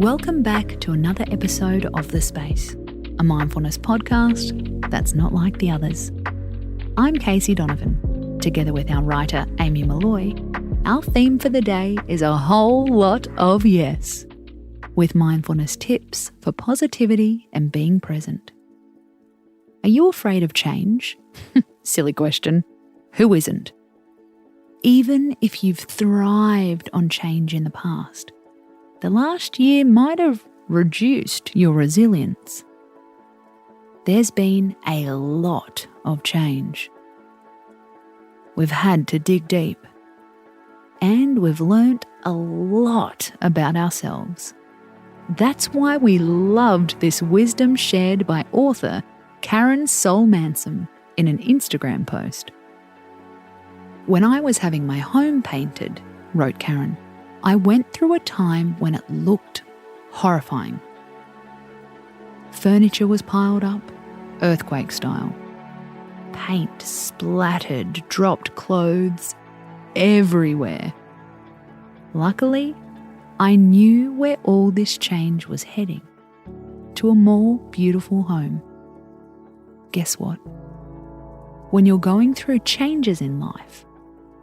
Welcome back to another episode of The Space, a mindfulness podcast that's not like the others. I'm Casey Donovan. Together with our writer Amy Malloy, our theme for the day is a whole lot of yes, with mindfulness tips for positivity and being present. Are you afraid of change? Silly question. Who isn't? Even if you've thrived on change in the past, the last year might have reduced your resilience. There's been a lot of change. We've had to dig deep, and we've learnt a lot about ourselves. That's why we loved this wisdom shared by author Karen Soul-Manson in an Instagram post. When I was having my home painted, wrote Karen, I went through a time when it looked horrifying. Furniture was piled up, earthquake style. Paint splattered, dropped clothes everywhere. Luckily, I knew where all this change was heading, to a more beautiful home. Guess what? When you're going through changes in life,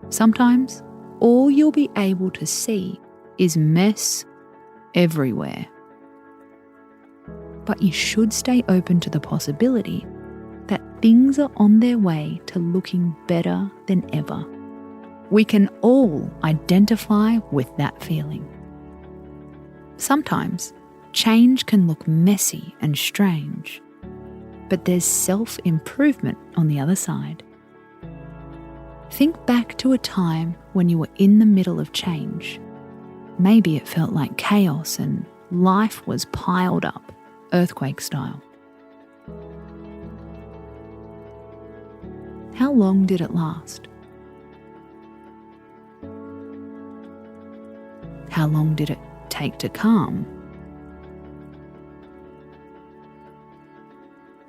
sometimes all you'll be able to see is mess everywhere. But you should stay open to the possibility that things are on their way to looking better than ever. We can all identify with that feeling. Sometimes change can look messy and strange, but there's self-improvement on the other side. Think back to a time when you were in the middle of change. Maybe it felt like chaos and life was piled up, earthquake style. How long did it last? How long did it take to calm?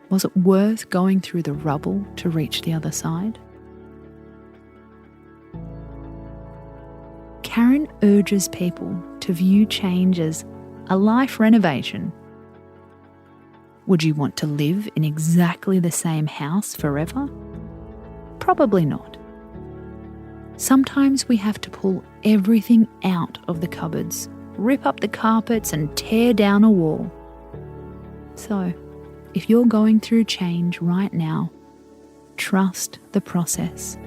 Was it worth going through the rubble to reach the other side? Karen urges people to view change as a life renovation. Would you want to live in exactly the same house forever? Probably not. Sometimes we have to pull everything out of the cupboards, rip up the carpets and tear down a wall. So, if you're going through change right now, trust the process.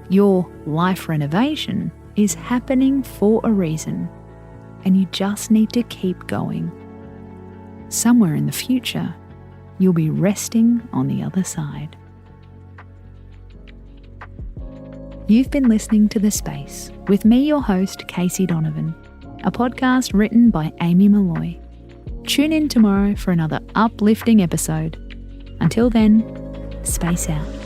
Your life renovation is happening for a reason, and you just need to keep going. Somewhere in the future, you'll be resting on the other side. You've been listening to The Space with me, your host, Casey Donovan, a podcast written by Amy Malloy. Tune in tomorrow for another uplifting episode. Until then, space out.